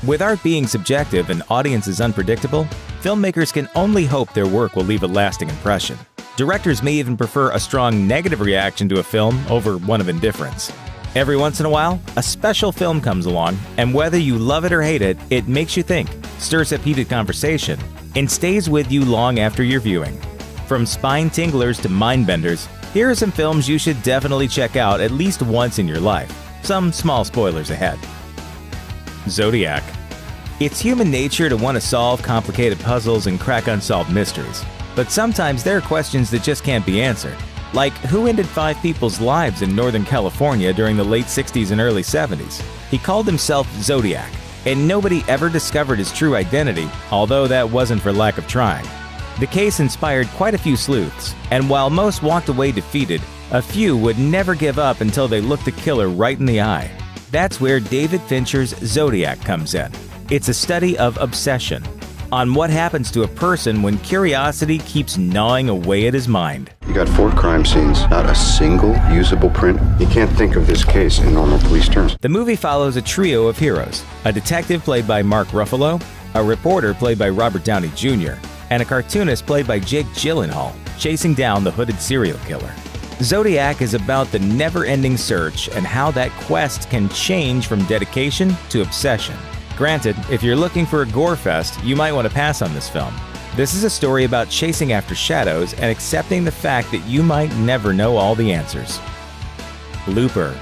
With art being subjective and audiences unpredictable, filmmakers can only hope their work will leave a lasting impression. Directors may even prefer a strong negative reaction to a film over one of indifference. Every once in a while, a special film comes along, and whether you love it or hate it, it makes you think, stirs up heated conversation, and stays with you long after your viewing. From spine tinglers to mind benders, here are some films you should definitely check out at least once in your life. Some small spoilers ahead. Zodiac. It's human nature to want to solve complicated puzzles and crack unsolved mysteries. But sometimes there are questions that just can't be answered. Like, who ended 5 people's lives in Northern California during the late 60s and early 70s? He called himself Zodiac, and nobody ever discovered his true identity, although that wasn't for lack of trying. The case inspired quite a few sleuths, and while most walked away defeated, a few would never give up until they looked the killer right in the eye. That's where David Fincher's Zodiac comes in. It's a study of obsession, on what happens to a person when curiosity keeps gnawing away at his mind. You got 4 crime scenes, not a single usable print. You can't think of this case in normal police terms. The movie follows a trio of heroes, a detective played by Mark Ruffalo, a reporter played by Robert Downey Jr., and a cartoonist played by Jake Gyllenhaal, chasing down the hooded serial killer. Zodiac is about the never-ending search and how that quest can change from dedication to obsession. Granted, if you're looking for a gore fest, you might want to pass on this film. This is a story about chasing after shadows and accepting the fact that you might never know all the answers. Looper.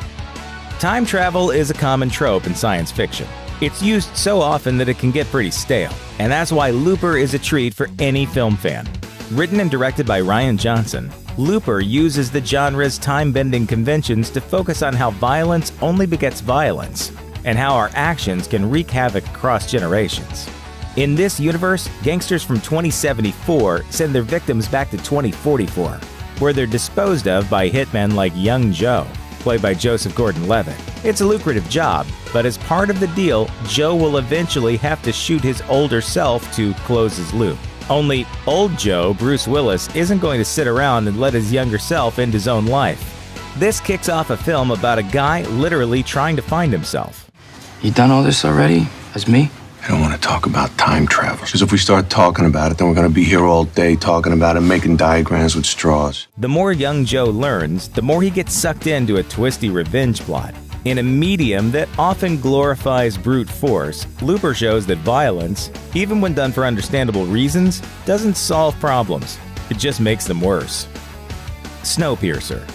Time travel is a common trope in science fiction. It's used so often that it can get pretty stale, and that's why Looper is a treat for any film fan. Written and directed by Rian Johnson, Looper uses the genre's time-bending conventions to focus on how violence only begets violence, and how our actions can wreak havoc across generations. In this universe, gangsters from 2074 send their victims back to 2044, where they're disposed of by hitmen like Young Joe, played by Joseph Gordon-Levitt. It's a lucrative job, but as part of the deal, Joe will eventually have to shoot his older self to close his loop. Only old Joe, Bruce Willis, isn't going to sit around and let his younger self end his own life. This kicks off a film about a guy literally trying to find himself. You done all this already? As me? I don't want to talk about time travel. Because if we start talking about it, then we're going to be here all day talking about it, making diagrams with straws. The more young Joe learns, the more he gets sucked into a twisty revenge plot. In a medium that often glorifies brute force, Looper shows that violence, even when done for understandable reasons, doesn't solve problems. It just makes them worse. Snowpiercer.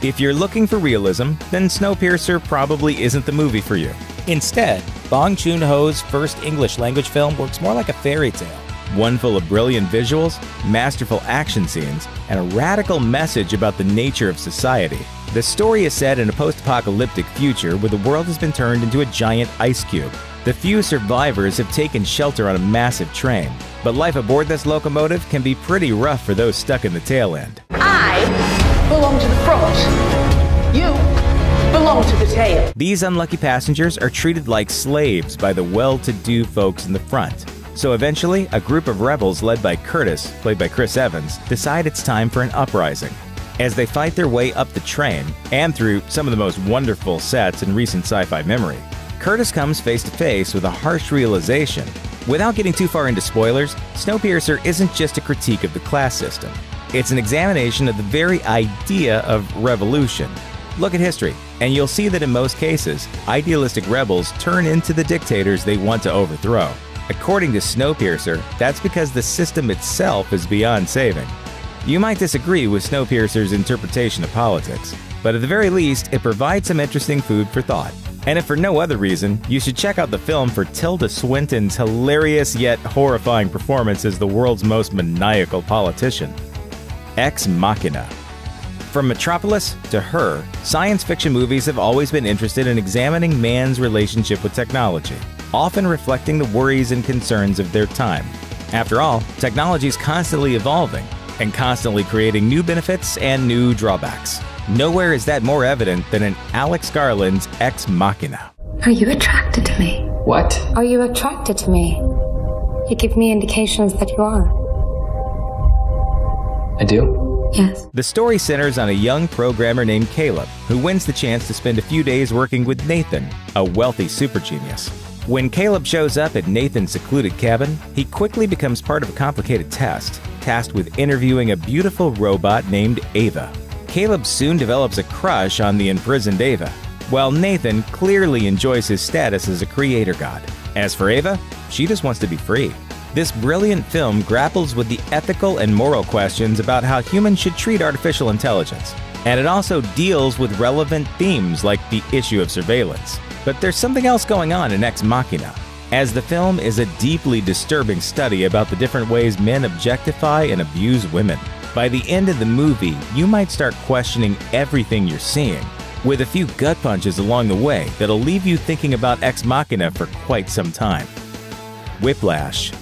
If you're looking for realism, then Snowpiercer probably isn't the movie for you. Instead, Bong Joon-ho's first English-language film works more like a fairy tale. One full of brilliant visuals, masterful action scenes, and a radical message about the nature of society. The story is set in a post-apocalyptic future where the world has been turned into a giant ice cube. The few survivors have taken shelter on a massive train, but life aboard this locomotive can be pretty rough for those stuck in the tail end. I belong to the front. You belong to the tail. These unlucky passengers are treated like slaves by the well-to-do folks in the front. So eventually, a group of rebels led by Curtis, played by Chris Evans, decide it's time for an uprising. As they fight their way up the train, and through some of the most wonderful sets in recent sci-fi memory, Curtis comes face to face with a harsh realization. Without getting too far into spoilers, Snowpiercer isn't just a critique of the class system. It's an examination of the very idea of revolution. Look at history, and you'll see that in most cases, idealistic rebels turn into the dictators they want to overthrow. According to Snowpiercer, that's because the system itself is beyond saving. You might disagree with Snowpiercer's interpretation of politics, but at the very least, it provides some interesting food for thought. And if for no other reason, you should check out the film for Tilda Swinton's hilarious yet horrifying performance as the world's most maniacal politician. Ex Machina. From Metropolis to Her, science fiction movies have always been interested in examining man's relationship with technology, often reflecting the worries and concerns of their time. After all, technology is constantly evolving and constantly creating new benefits and new drawbacks. Nowhere is that more evident than in Alex Garland's Ex Machina. Are you attracted to me? What? Are you attracted to me? You give me indications that you are. I do? Yes. The story centers on a young programmer named Caleb, who wins the chance to spend a few days working with Nathan, a wealthy super genius. When Caleb shows up at Nathan's secluded cabin, he quickly becomes part of a complicated test, tasked with interviewing a beautiful robot named Ava. Caleb soon develops a crush on the imprisoned Ava, while Nathan clearly enjoys his status as a creator god. As for Ava, she just wants to be free. This brilliant film grapples with the ethical and moral questions about how humans should treat artificial intelligence, and it also deals with relevant themes like the issue of surveillance. But there's something else going on in Ex Machina, as the film is a deeply disturbing study about the different ways men objectify and abuse women. By the end of the movie, you might start questioning everything you're seeing, with a few gut punches along the way that'll leave you thinking about Ex Machina for quite some time. Whiplash.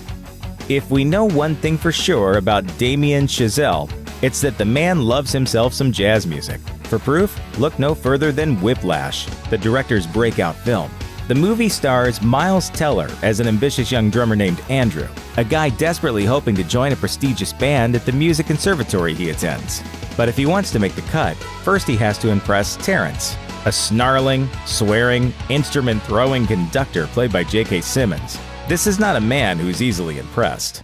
If we know one thing for sure about Damien Chazelle, it's that the man loves himself some jazz music. For proof, look no further than Whiplash, the director's breakout film. The movie stars Miles Teller as an ambitious young drummer named Andrew, a guy desperately hoping to join a prestigious band at the music conservatory he attends. But if he wants to make the cut, first he has to impress Terrence, a snarling, swearing, instrument-throwing conductor played by J.K. Simmons. This is not a man who's easily impressed.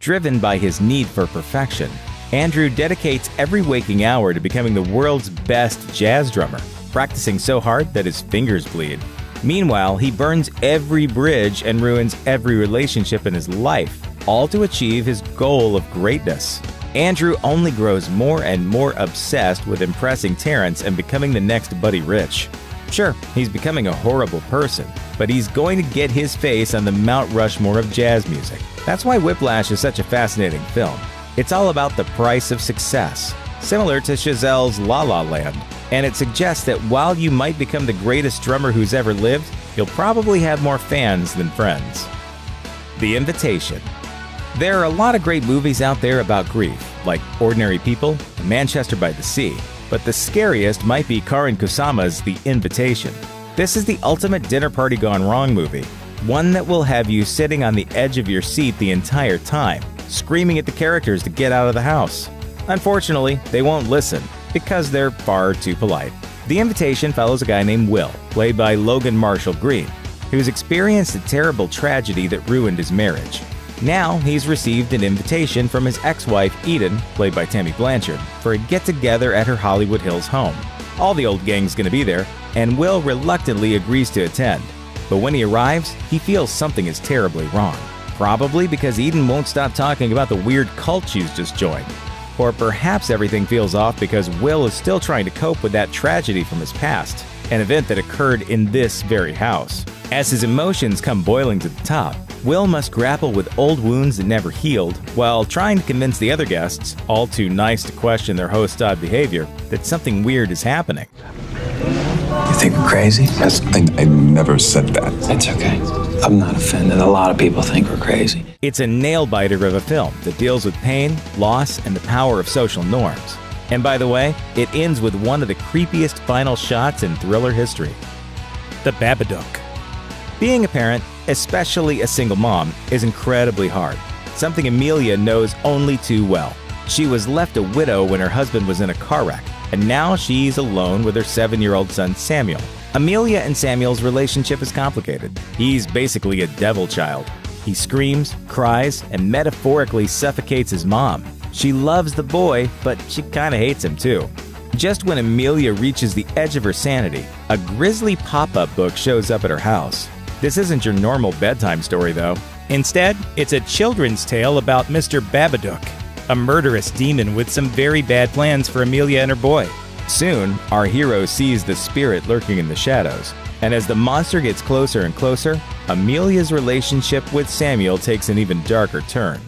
Driven by his need for perfection, Andrew dedicates every waking hour to becoming the world's best jazz drummer, practicing so hard that his fingers bleed. Meanwhile, he burns every bridge and ruins every relationship in his life, all to achieve his goal of greatness. Andrew only grows more and more obsessed with impressing Terrence and becoming the next Buddy Rich. Sure, he's becoming a horrible person, but he's going to get his face on the Mount Rushmore of jazz music. That's why Whiplash is such a fascinating film. It's all about the price of success, similar to Chazelle's La La Land, and it suggests that while you might become the greatest drummer who's ever lived, you'll probably have more fans than friends. The Invitation. There are a lot of great movies out there about grief, like Ordinary People and Manchester by the Sea, but the scariest might be Karin Kusama's The Invitation. This is the ultimate dinner party gone wrong movie, one that will have you sitting on the edge of your seat the entire time, screaming at the characters to get out of the house. Unfortunately, they won't listen, because they're far too polite. The Invitation follows a guy named Will, played by Logan Marshall Green, who's experienced a terrible tragedy that ruined his marriage. Now, he's received an invitation from his ex-wife, Eden, played by Tammy Blanchard, for a get-together at her Hollywood Hills home. All the old gang's gonna be there, and Will reluctantly agrees to attend. But when he arrives, he feels something is terribly wrong. Probably because Eden won't stop talking about the weird cult she's just joined. Or perhaps everything feels off because Will is still trying to cope with that tragedy from his past, an event that occurred in this very house. As his emotions come boiling to the top, Will must grapple with old wounds that never healed, while trying to convince the other guests, all too nice to question their host's odd behavior, that something weird is happening. You think we're crazy? I never said that. It's okay. I'm not offended. A lot of people think we're crazy. It's a nail-biter of a film that deals with pain, loss, and the power of social norms. And by the way, it ends with one of the creepiest final shots in thriller history. The Babadook. Being a parent, especially a single mom, is incredibly hard, something Amelia knows only too well. She was left a widow when her husband was in a car wreck, and now she's alone with her 7-year-old son Samuel. Amelia and Samuel's relationship is complicated. He's basically a devil child. He screams, cries, and metaphorically suffocates his mom. She loves the boy, but she kinda hates him too. Just when Amelia reaches the edge of her sanity, a grisly pop-up book shows up at her house. This isn't your normal bedtime story, though. Instead, it's a children's tale about Mr. Babadook, a murderous demon with some very bad plans for Amelia and her boy. Soon, our hero sees the spirit lurking in the shadows, and as the monster gets closer and closer, Amelia's relationship with Samuel takes an even darker turn.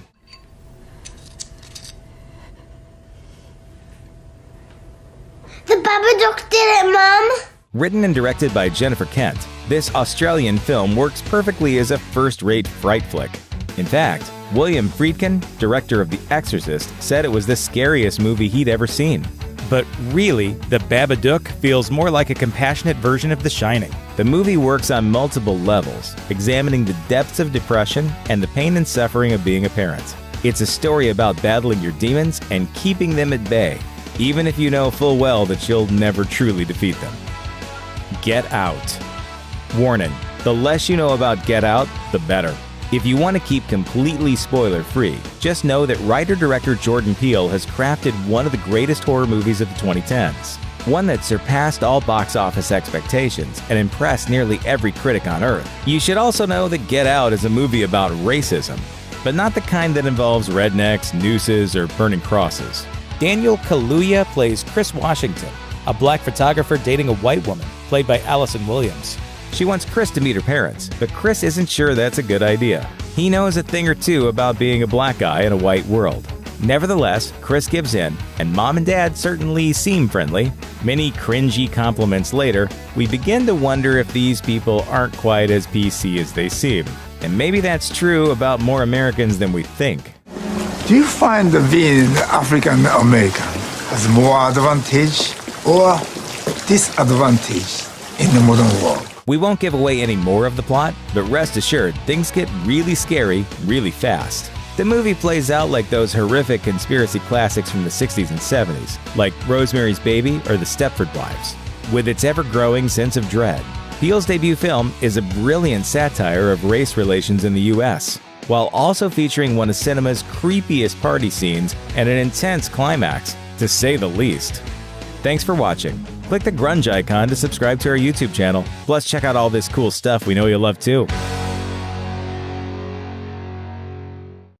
The Babadook did it, Mum! Written and directed by Jennifer Kent, this Australian film works perfectly as a first-rate fright flick. In fact, William Friedkin, director of The Exorcist, said it was the scariest movie he'd ever seen. But really, The Babadook feels more like a compassionate version of The Shining. The movie works on multiple levels, examining the depths of depression and the pain and suffering of being a parent. It's a story about battling your demons and keeping them at bay, even if you know full well that you'll never truly defeat them. Get Out. Warning: the less you know about Get Out, the better. If you want to keep completely spoiler-free, just know that writer-director Jordan Peele has crafted one of the greatest horror movies of the 2010s. One that surpassed all box office expectations and impressed nearly every critic on Earth. You should also know that Get Out is a movie about racism, but not the kind that involves rednecks, nooses, or burning crosses. Daniel Kaluuya plays Chris Washington, a black photographer dating a white woman, played by Allison Williams. She wants Chris to meet her parents, but Chris isn't sure that's a good idea. He knows a thing or two about being a black guy in a white world. Nevertheless, Chris gives in, and Mom and Dad certainly seem friendly. Many cringy compliments later, we begin to wonder if these people aren't quite as PC as they seem. And maybe that's true about more Americans than we think. Do you find being African American has more advantage or disadvantage in the modern world? We won't give away any more of the plot, but rest assured, things get really scary really fast. The movie plays out like those horrific conspiracy classics from the 60s and 70s, like Rosemary's Baby or The Stepford Wives, with its ever-growing sense of dread. Peele's debut film is a brilliant satire of race relations in the US, while also featuring one of cinema's creepiest party scenes and an intense climax, to say the least. Thanks for watching. Click the grunge icon to subscribe to our YouTube channel. Plus, check out all this cool stuff we know you'll love too.